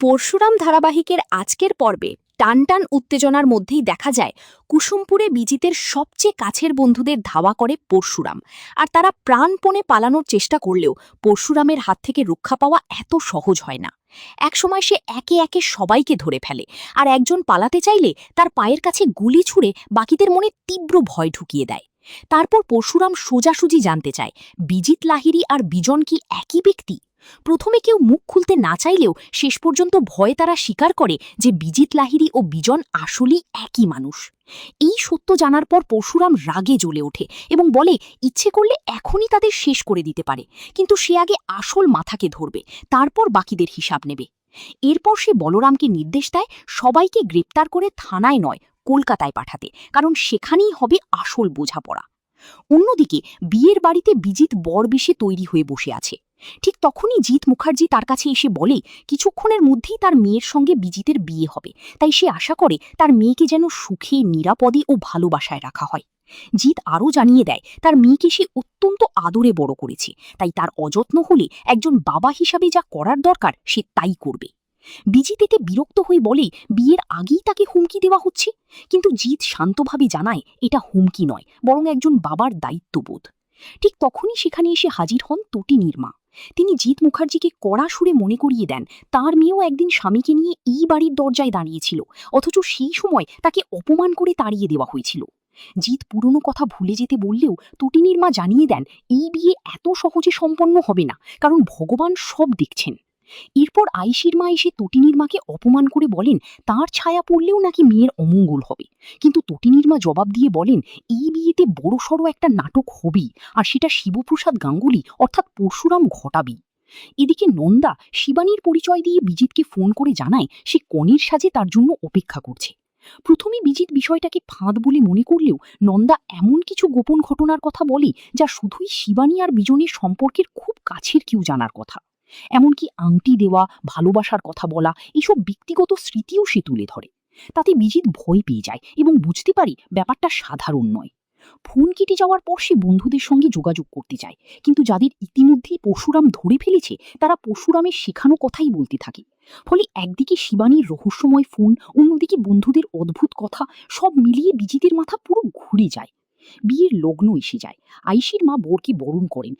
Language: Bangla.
পরশুরাম ধারাবাহিকের আজকের পর্বে টানটান উত্তেজনার মধ্যেই দেখা যায় কুসুমপুরে বিজিতের সবচেয়ে কাছের বন্ধুদের ধাওয়া করে পরশুরাম। আর তারা প্রাণপণে পালানোর চেষ্টা করলেও পরশুরামের হাত থেকে রক্ষা পাওয়া এত সহজ হয় না। একসময় সে একে একে সবাইকে ধরে ফেলে, আর একজন পালাতে চাইলে তার পায়ের কাছে গুলি ছুঁড়ে বাকিদের মনে তীব্র ভয় ঢুকিয়ে দেয়। তারপর পরশুরাম সোজাসুজি জানতে চায় বিজিত লাহিড়ী আর বিজন কি একই ব্যক্তি। প্রথমে কেউ মুখ খুলতে না চাইলেও শেষ পর্যন্ত ভয়ে তারা স্বীকার করে যে বিজিত লাহিড়ী ও বিজন আসলেই একই মানুষ। এই সত্য জানার পর পরশুরাম রাগে জ্বলে ওঠে এবং বলে ইচ্ছে করলে এখনই তাদের শেষ করে দিতে পারে, কিন্তু সে আগে আসল মাথাকে ধরবে, তারপর বাকিদের হিসাব নেবে। এরপর সে বলরামকে নির্দেশ দেয় সবাইকে গ্রেপ্তার করে থানায় নয় কলকাতায় পাঠাতে, কারণ সেখানেই হবে আসল বোঝাপড়া। অন্যদিকে বিয়ের বাড়িতে বিজিত বরবেশে তৈরি হয়ে বসে আছে। ঠিক তখনই জিৎ মুখার্জি তার কাছে এসে বলে কিছুক্ষণের মধ্যেই তার মেয়ের সঙ্গে বিজিতের বিয়ে হবে, তাই সে আশা করে তার মেয়েকে যেন সুখে, নিরাপদে ও ভালোবাসায় রাখা হয়। জিৎ আরও জানিয়ে দেয় তার মেয়েকে সে অত্যন্ত আদরে বড় করেছে, তাই তার অযত্ন হলে একজন বাবা হিসাবে যা করার দরকার সে তাই করবে। বিজিত এতে বিরক্ত হয়ে বলে বিয়ের আগেই তাকে হুমকি দেওয়া হচ্ছে, কিন্তু জিৎ শান্তভাবে জানায় এটা হুমকি নয়, বরং একজন বাবার দায়িত্ববোধ। ঠিক তখনই সেখানে এসে হাজির হন তটিনীর মা। তিনি জিৎ মুখার্জিকে কড়া সুরে মনে করিয়ে দেন তার মেয়েও একদিন স্বামীকে নিয়ে এই বাড়ির দরজায় দাঁড়িয়েছিল, অথচ সেই সময় তাকে অপমান করে তাড়িয়ে দেওয়া হয়েছিল। জিৎ পুরনো কথা ভুলে যেতে বললেও তটিনীর মা জানিয়ে দেন এই বিয়ে এত সহজে সম্পন্ন হবে না, কারণ ভগবান সব দেখছেন। এরপর আইসির মা এসে তটিনীর মাকে অপমান করে বলেন তার ছায়া পড়লেও নাকি মেয়ের অমঙ্গল হবে, কিন্তু তটিনীর মা জবাব দিয়ে বলেন এই বিয়েতে বড়সড় একটা নাটক হবেই, আর সেটা শিবপ্রসাদ গাঙ্গুলি অর্থাৎ পরশুরাম ঘটাবেই। এদিকে নন্দা শিবানীর পরিচয় দিয়ে বিজিতকে ফোন করে জানায় সে কনের সাজে তার জন্য অপেক্ষা করছে। প্রথমে বিজিত বিষয়টাকে ফাঁদ বলে মনে করলেও নন্দা এমন কিছু গোপন ঘটনার কথা বলে যা শুধুই শিবানী আর বিজনের সম্পর্কের খুব কাছের কেউ জানার কথা। এমনকি আংটি দেওয়া, ভালোবাসার কথা বলা, এসব ব্যক্তিগত স্মৃতিও সে তুলে ধরে। তাতে বিজিত ভয় পেয়ে যায় এবং বুঝতে পারি ব্যাপারটা সাধারণ নয়। ফোন কেটে যাওয়ার পর সে বন্ধুদের সঙ্গে যোগাযোগ করতে চায়, কিন্তু যাদের ইতিমধ্যেই পরশুরাম ধরে ফেলেছে তারা পরশুরামের শেখানো কথাই বলতে থাকে। ফলে একদিকে শিবানীর রহস্যময় ফোন, অন্যদিকে বন্ধুদের অদ্ভুত কথা, সব মিলিয়ে বিজিতের মাথা পুরো ঘুরে যায়। বিয়ের লগ্ন এসে যায়। আইসির মা বরকে বরণ করেন,